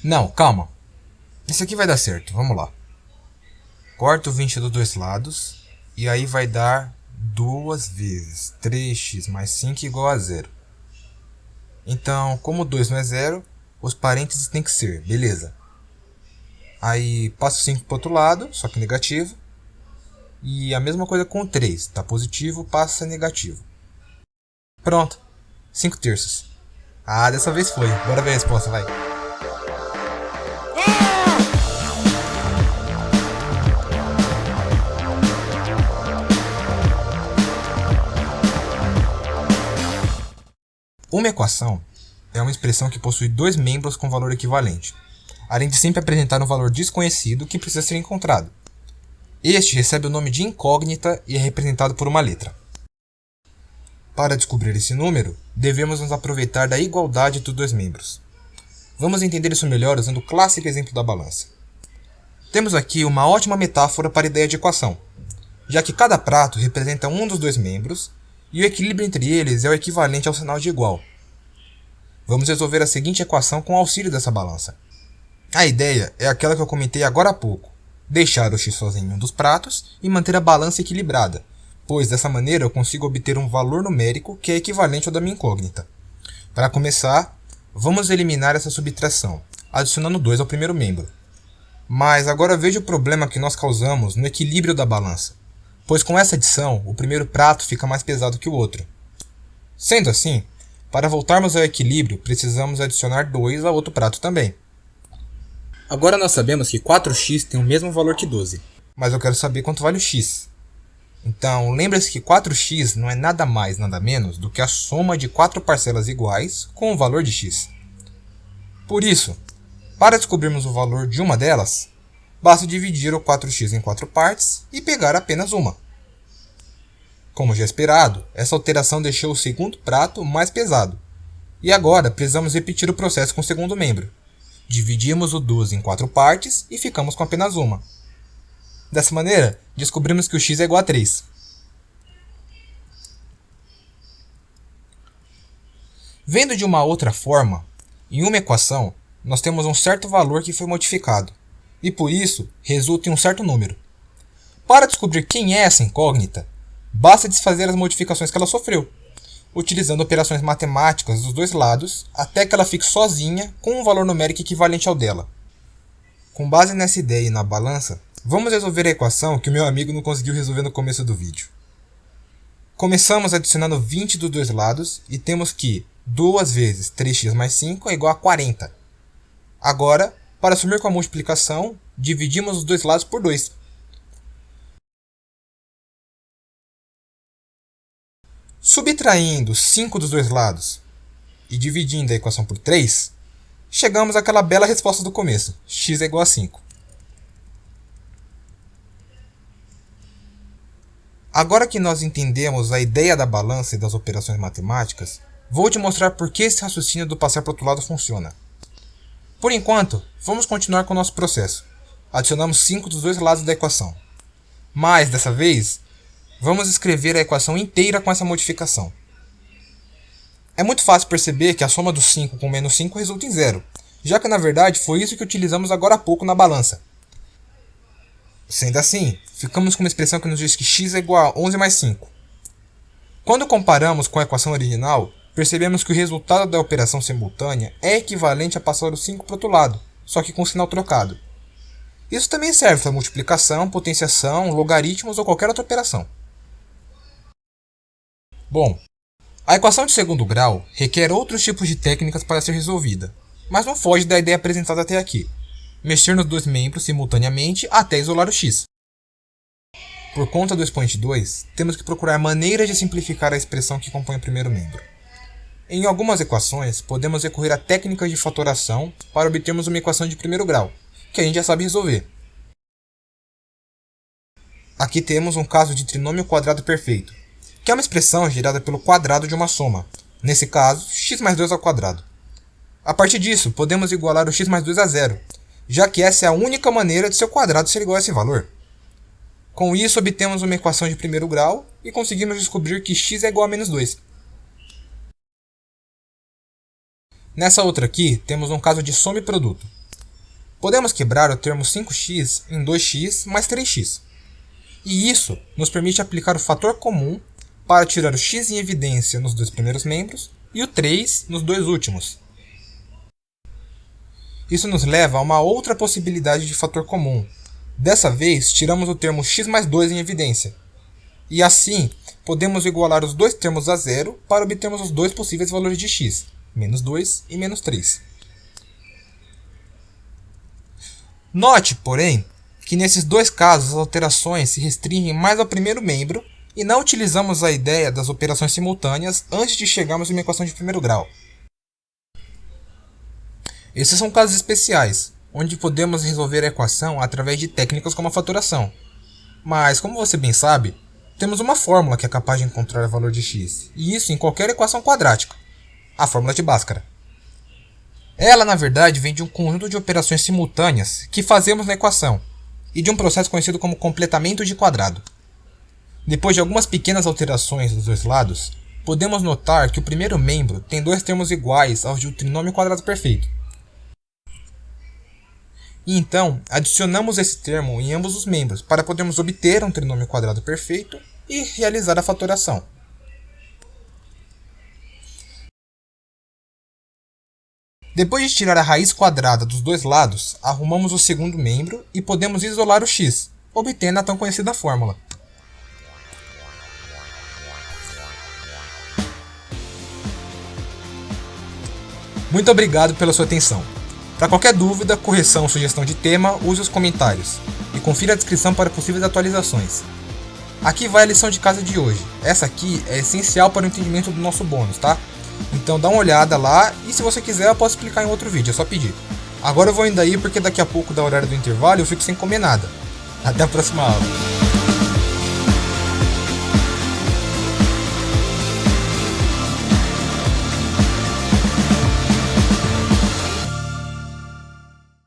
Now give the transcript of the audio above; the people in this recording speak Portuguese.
Não, calma. Isso aqui vai dar certo, vamos lá. Corto 20 dos dois lados. E aí vai dar 2 vezes 3x mais 5 igual a zero. Então, como 2 não é zero, os parênteses tem que ser, beleza. Aí passo 5 para o outro lado, só que negativo. E a mesma coisa com o 3, tá positivo, passa negativo. Pronto, 5 terços. Ah, dessa vez foi. Bora ver a resposta, vai. Uma equação é uma expressão que possui dois membros com valor equivalente, além de sempre apresentar um valor desconhecido que precisa ser encontrado. Este recebe o nome de incógnita e é representado por uma letra. Para descobrir esse número, devemos nos aproveitar da igualdade dos dois membros. Vamos entender isso melhor usando o clássico exemplo da balança. Temos aqui uma ótima metáfora para a ideia de equação, já que cada prato representa um dos dois membros e o equilíbrio entre eles é o equivalente ao sinal de igual. Vamos resolver a seguinte equação com o auxílio dessa balança. A ideia é aquela que eu comentei agora há pouco, deixar o x sozinho em um dos pratos e manter a balança equilibrada, pois dessa maneira eu consigo obter um valor numérico que é equivalente ao da minha incógnita. Para começar, vamos eliminar essa subtração, adicionando 2 ao primeiro membro. Mas agora veja o problema que nós causamos no equilíbrio da balança, pois com essa adição, o primeiro prato fica mais pesado que o outro. Sendo assim, para voltarmos ao equilíbrio, precisamos adicionar 2 ao outro prato também. Agora nós sabemos que 4x tem o mesmo valor que 12, mas eu quero saber quanto vale o x. Então, lembre-se que 4x não é nada mais, nada menos do que a soma de 4 parcelas iguais com o valor de x. Por isso, para descobrirmos o valor de uma delas, basta dividir o 4x em 4 partes e pegar apenas uma. Como já esperado, essa alteração deixou o segundo prato mais pesado. E agora precisamos repetir o processo com o segundo membro. Dividimos o 12 em 4 partes e ficamos com apenas uma. Dessa maneira, descobrimos que o x é igual a 3. Vendo de uma outra forma, em uma equação, nós temos um certo valor que foi modificado, e por isso resulta em um certo número. Para descobrir quem é essa incógnita, basta desfazer as modificações que ela sofreu, utilizando operações matemáticas dos dois lados até que ela fique sozinha com um valor numérico equivalente ao dela. Com base nessa ideia e na balança, vamos resolver a equação que o meu amigo não conseguiu resolver no começo do vídeo. Começamos adicionando 20 dos dois lados e temos que 2 vezes 3x mais 5 é igual a 40. Agora, para assumir com a multiplicação, dividimos os dois lados por 2. Subtraindo 5 dos dois lados e dividindo a equação por 3, chegamos àquela bela resposta do começo, x é igual a 5. Agora que nós entendemos a ideia da balança e das operações matemáticas, vou te mostrar por que esse raciocínio do passar para o outro lado funciona. Por enquanto, vamos continuar com o nosso processo. Adicionamos 5 dos dois lados da equação. Mas, dessa vez, vamos escrever a equação inteira com essa modificação. É muito fácil perceber que a soma do 5 com menos 5 resulta em zero, já que na verdade foi isso que utilizamos agora há pouco na balança. Sendo assim, ficamos com uma expressão que nos diz que x é igual a 11 mais 5. Quando comparamos com a equação original, percebemos que o resultado da operação simultânea é equivalente a passar o 5 para o outro lado, só que com o sinal trocado. Isso também serve para multiplicação, potenciação, logaritmos ou qualquer outra operação. Bom, a equação de segundo grau requer outros tipos de técnicas para ser resolvida, mas não foge da ideia apresentada até aqui: mexer nos dois membros simultaneamente até isolar o x. Por conta do expoente 2, temos que procurar maneiras de simplificar a expressão que compõe o primeiro membro. Em algumas equações, podemos recorrer a técnicas de fatoração para obtermos uma equação de primeiro grau, que a gente já sabe resolver. Aqui temos um caso de trinômio quadrado perfeito, que é uma expressão gerada pelo quadrado de uma soma, nesse caso, x mais 2 ao quadrado. A partir disso, podemos igualar o x mais 2 a zero, já que essa é a única maneira de seu quadrado ser igual a esse valor. Com isso, obtemos uma equação de primeiro grau e conseguimos descobrir que x é igual a menos 2. Nessa outra aqui, temos um caso de soma e produto. podemos quebrar o termo 5x em 2x mais 3x. E isso nos permite aplicar o fator comum para tirar o x em evidência nos 2 primeiros membros e o 3 nos 2 últimos. Isso nos leva a uma outra possibilidade de fator comum. Dessa vez, tiramos o termo x mais 2 em evidência. E assim, podemos igualar os dois termos a zero para obtermos os dois possíveis valores de x, menos 2 e menos 3. Note, porém, que nesses dois casos as alterações se restringem mais ao primeiro membro e não utilizamos a ideia das operações simultâneas antes de chegarmos a uma equação de primeiro grau. Esses são casos especiais, onde podemos resolver a equação através de técnicas como a fatoração. Mas, como você bem sabe, temos uma fórmula que é capaz de encontrar o valor de x, e isso em qualquer equação quadrática, a fórmula de Bhaskara. Ela, na verdade, vem de um conjunto de operações simultâneas que fazemos na equação, e de um processo conhecido como completamento de quadrado. Depois de algumas pequenas alterações dos dois lados, podemos notar que o primeiro membro tem dois termos iguais aos de um trinômio quadrado perfeito. E então, adicionamos esse termo em ambos os membros para podermos obter um trinômio quadrado perfeito e realizar a fatoração. Depois de tirar a raiz quadrada dos dois lados, arrumamos o segundo membro e podemos isolar o x, obtendo a tão conhecida fórmula. Muito obrigado pela sua atenção. Para qualquer dúvida, correção ou sugestão de tema, use os comentários e confira a descrição para possíveis atualizações. Aqui vai a lição de casa de hoje. Essa aqui é essencial para o entendimento do nosso bônus, tá? Então dá uma olhada lá e se você quiser eu posso explicar em outro vídeo, é só pedir. Agora eu vou indo aí porque daqui a pouco da horário do intervalo eu fico sem comer nada. Até a próxima aula.